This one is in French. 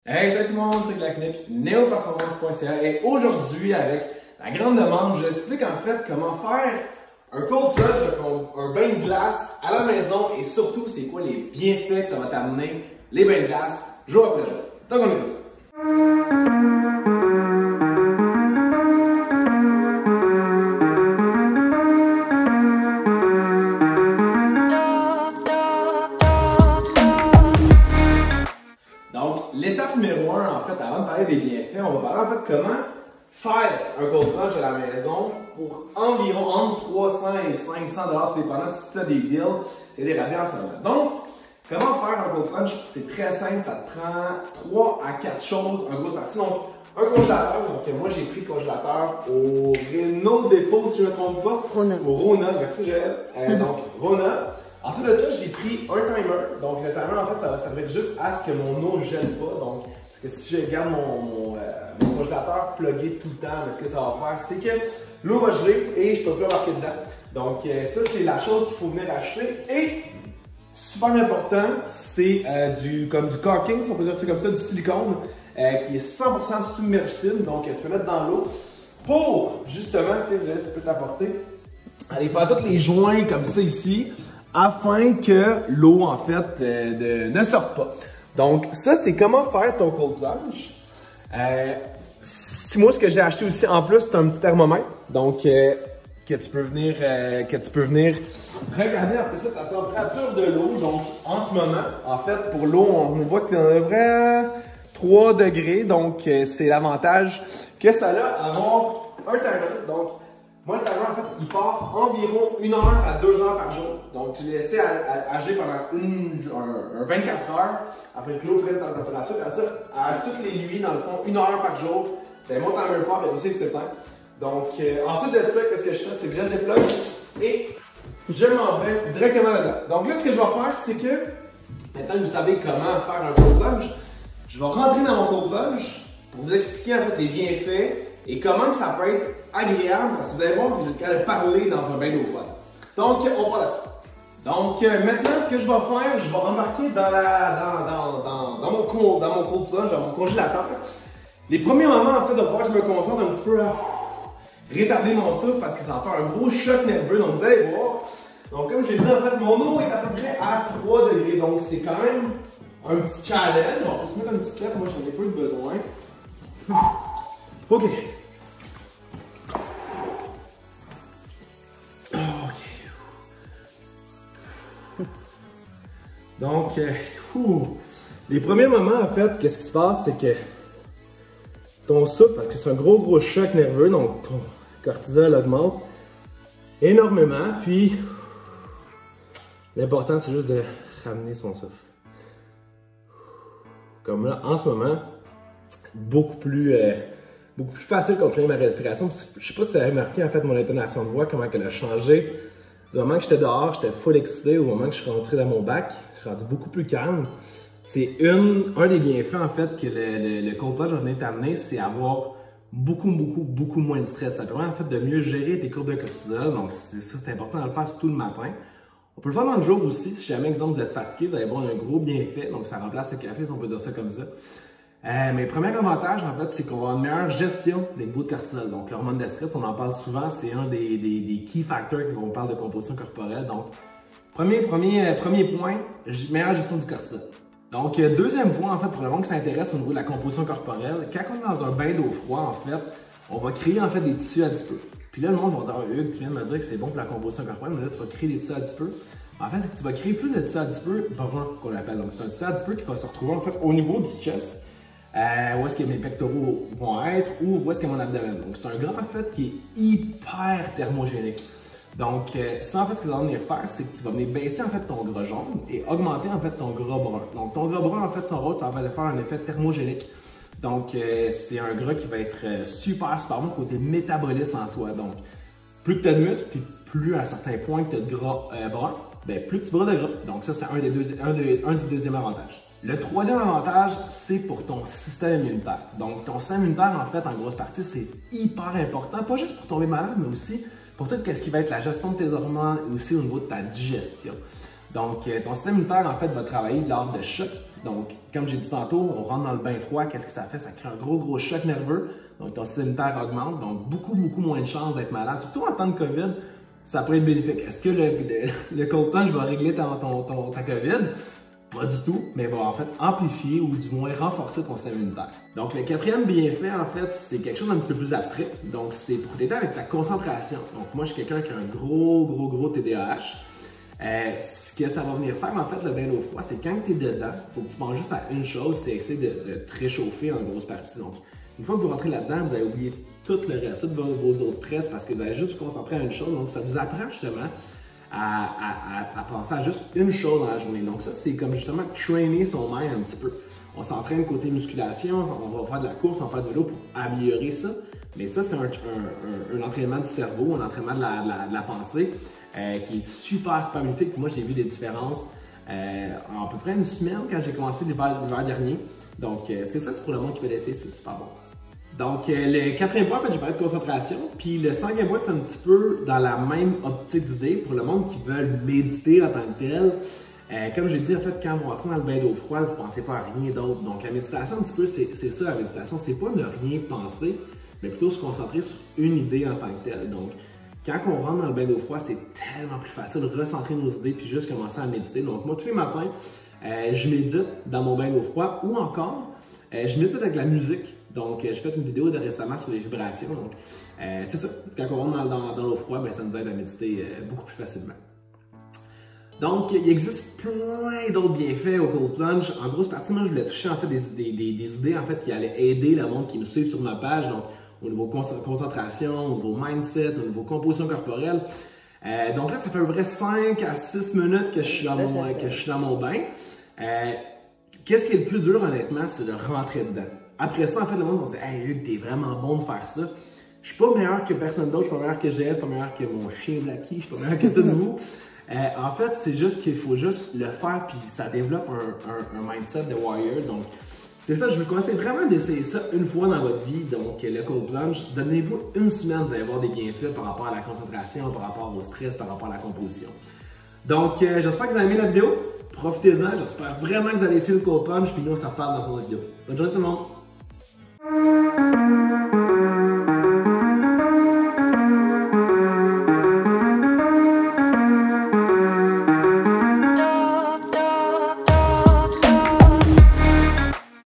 Hey, salut tout le monde, c'est la clinique neoperformance.ca et aujourd'hui, avec la grande demande, je t'explique en fait comment faire un cold plunge, un bain de glace à la maison et surtout c'est quoi les bienfaits que ça va t'amener, les bains de glace, jour après jour. Donc on écoute ça. Donc, l'étape numéro 1, en fait, avant de parler des bienfaits, on va parler en fait comment faire un cold plunge à la maison pour environ entre 300 et 500 $, dépendant si tu as des deals, c'est des rabais en ce moment. Donc, comment faire un cold plunge? C'est très simple, ça te prend 3 à 4 choses en grosse partie. Donc, un congélateur, donc moi j'ai pris le congélateur au Renault Dépôt, si je ne me trompe pas. Rona. Au Rona, merci Joël. Donc, Rona. Ensuite de ça, j'ai pris un timer. Donc, le timer, en fait, ça va servir juste à ce que mon eau ne gèle pas. Donc, parce que si je garde mon congélateur plugué tout le temps, ce que ça va faire, c'est que l'eau va geler et je peux plus embarquer dedans. Donc, ça, c'est la chose qu'il faut venir acheter. Et, super important, c'est du caulking, si on peut dire ça comme ça, du silicone, qui est 100% submersible. Donc, tu peux mettre dans l'eau pour, justement, tu peux t'apporter, aller faire tous les joints comme ça ici, afin que l'eau, en fait, ne sorte pas. Donc, ça, c'est comment faire ton cold plunge. Moi, ce que j'ai acheté aussi, en plus, c'est un petit thermomètre. Donc, que tu peux venir regarder après ça ta température de l'eau. Donc, en ce moment, en fait, pour l'eau, on voit que tu en devrais 3 degrés. Donc, c'est l'avantage que ça a avoir un timer. Donc, moi, le timer, en fait, il part environ 1 heure à 2 heures par jour. Donc, tu le laisses agir pendant un 24 heures après que l'eau prenne ta température. Et ça, à toutes les nuits, dans le fond, 1 heure par jour, mon timer part, bien aussi, il s'éteint. Donc, ensuite de ça, qu'est-ce que je fais? C'est que je le déploie et je m'en vais directement là-dedans. Donc là, ce que je vais faire, c'est que, maintenant que vous savez comment faire un cold plunge, je vais rentrer dans mon cold plunge pour vous expliquer en fait les bienfaits et comment que ça peut être agréable, parce que vous allez voir que je vais être capable de parler dans un bain d'eau froide. Donc, on va là-dessus. Donc, maintenant, ce que je vais faire, je vais embarquer dans mon cold plunge, dans mon congélateur. Les premiers moments, en fait, de voir que je me concentre un petit peu à retarder mon souffle parce que ça va faire un gros choc nerveux. Donc, vous allez voir. Donc, comme je l'ai dit, en fait, mon eau est à peu près à 3 degrés. Donc, c'est quand même un petit challenge. On peut se mettre un petit step. Moi, j'en ai peu de besoin. OK. Donc, les premiers moments, en fait, qu'est-ce qui se passe, c'est que ton souffle, parce que c'est un gros choc nerveux, donc ton cortisol augmente énormément, puis l'important, c'est juste de ramener son souffle. Comme là, en ce moment, beaucoup plus facile de contrôler ma respiration. Je sais pas si vous avez remarqué, en fait, mon intonation de voix, comment elle a changé. Du moment que j'étais dehors, j'étais full excité. Au moment que je suis rentré dans mon bac, je suis rendu beaucoup plus calme. C'est un des bienfaits, en fait, que le cold plunge va venir t'amener, c'est avoir beaucoup moins de stress. Ça permet, en fait, de mieux gérer tes courbes de cortisol. Donc, ça, c'est important de le faire surtout le matin. On peut le faire dans le jour aussi. Si jamais, exemple, vous êtes fatigué, vous allez avoir un gros bienfait. Donc, ça remplace le café, si on peut dire ça comme ça. Mais premier avantage, en fait, c'est qu'on va avoir une meilleure gestion des niveaux de cortisol. Donc, l'hormone de stress, on en parle souvent, c'est un des key factors quand on parle de composition corporelle. Donc, premier point, meilleure gestion du cortisol. Donc, deuxième point, en fait, pour le monde qui s'intéresse au niveau de la composition corporelle, quand on est dans un bain d'eau froide, en fait, on va créer, en fait, des tissus adipeux. Puis là, le monde va dire, oh, Hugues, tu viens de me dire que c'est bon pour la composition corporelle, mais là, tu vas créer des tissus adipeux. En fait, c'est que tu vas créer plus de tissus adipeux bruns, qu'on appelle. Donc, c'est un tissu adipeux qui va se retrouver, en fait, au niveau du chest. Où est-ce que mes pectoraux vont être ou où est-ce que mon abdomen. Donc, c'est un gras, en fait, qui est hyper thermogénique. Donc, ça, en fait, ce que tu vas venir faire, c'est que tu vas venir baisser, en fait, ton gras jaune et augmenter, en fait, ton gras brun. Donc, ton gras brun, en fait, son rôle, ça va faire un effet thermogénique. Donc, c'est un gras qui va être super bon côté métabolisme en soi. Donc, plus que tu as de muscles, puis plus à un certain point que tu as de gras brun, ben, plus tu brûles de gras. Donc, ça, c'est un des deuxièmes avantages. Le troisième avantage, c'est pour ton système immunitaire. Donc, ton système immunitaire, en fait, en grosse partie, c'est hyper important, pas juste pour tomber malade, mais aussi pour tout ce qui va être la gestion de tes hormones et aussi au niveau de ta digestion. Donc, ton système immunitaire, en fait, va travailler lors de chocs. Donc, comme j'ai dit tantôt, on rentre dans le bain froid, qu'est-ce que ça fait? Ça crée un gros choc nerveux, donc ton système immunitaire augmente, donc beaucoup moins de chances d'être malade, surtout en temps de COVID, ça peut être bénéfique. Est-ce que le cold plunge va régler ta COVID? Pas du tout, mais va en fait amplifier ou du moins renforcer ton système immunitaire. Donc le quatrième bienfait, en fait, c'est quelque chose d'un petit peu plus abstrait. Donc c'est pour t'aider avec ta concentration. Donc moi, je suis quelqu'un qui a un gros TDAH. Ce que ça va venir faire, en fait, le bain d'eau froid, c'est quand tu es dedans, il faut que tu penses juste à une chose, c'est essayer de te réchauffer en grosse partie. Donc une fois que vous rentrez là-dedans, vous allez oublier tout le reste, tous vos autres stress parce que vous allez juste vous concentrer à une chose. Donc ça vous apprend justement à penser à juste une chose dans la journée. Donc ça, c'est comme justement trainer son mind un petit peu. On s'entraîne côté musculation, on va faire de la course, on va faire du vélo pour améliorer ça. Mais ça, c'est un entraînement du cerveau, un entraînement de la pensée qui est super bénéfique. Moi, j'ai vu des différences en à peu près une semaine quand j'ai commencé l'hiver dernier. Donc c'est ça, c'est pour le monde qui veut l'essayer, c'est super bon. Donc, le quatrième point, en fait, j'ai parlé de concentration. Puis le cinquième point, c'est un petit peu dans la même optique d'idée pour le monde qui veut méditer en tant que tel. Comme j'ai dit, en fait, quand vous rentrez dans le bain d'eau froide, vous ne pensez pas à rien d'autre. Donc, la méditation, un petit peu, c'est ça, la méditation. C'est pas ne rien penser, mais plutôt se concentrer sur une idée en tant que telle. Donc, quand on rentre dans le bain d'eau froide, c'est tellement plus facile de recentrer nos idées puis juste commencer à méditer. Donc, moi, tous les matins, je médite dans mon bain d'eau froide ou encore, je médite avec la musique. Donc, j'ai fait une vidéo de récemment sur les vibrations. Donc, c'est ça. Quand on rentre dans l'eau froide, ben, ça nous aide à méditer beaucoup plus facilement. Donc, il existe plein d'autres bienfaits au cold plunge. En grosse partie, moi, je voulais toucher en fait des idées en fait qui allaient aider le monde qui me suit sur ma page. Donc, au niveau concentration, au niveau mindset, au niveau composition corporelle. Donc là, ça fait à peu près 5 à 6 minutes que je suis dans mon bain. Qu'est-ce qui est le plus dur, honnêtement, c'est de rentrer dedans. Après ça, en fait, le monde va se dire « Hey Hugues, t'es vraiment bon de faire ça. » Je suis pas meilleur que personne d'autre, je suis pas meilleur que Gaël, je suis pas meilleur que mon chien Blacky, je suis pas meilleur que tous vous. En fait, c'est juste qu'il faut juste le faire, puis ça développe un mindset de warrior. Donc, c'est ça, je vous conseille vraiment d'essayer ça une fois dans votre vie. Donc, le cold plunge, donnez-vous une semaine, vous allez voir des bienfaits par rapport à la concentration, par rapport au stress, par rapport à la composition. Donc, j'espère que vous avez aimé la vidéo. Profitez-en, j'espère vraiment que vous allez essayer le cold plunge, puis nous, on s'en reparle dans une autre vidéo. Bonne journée tout le monde!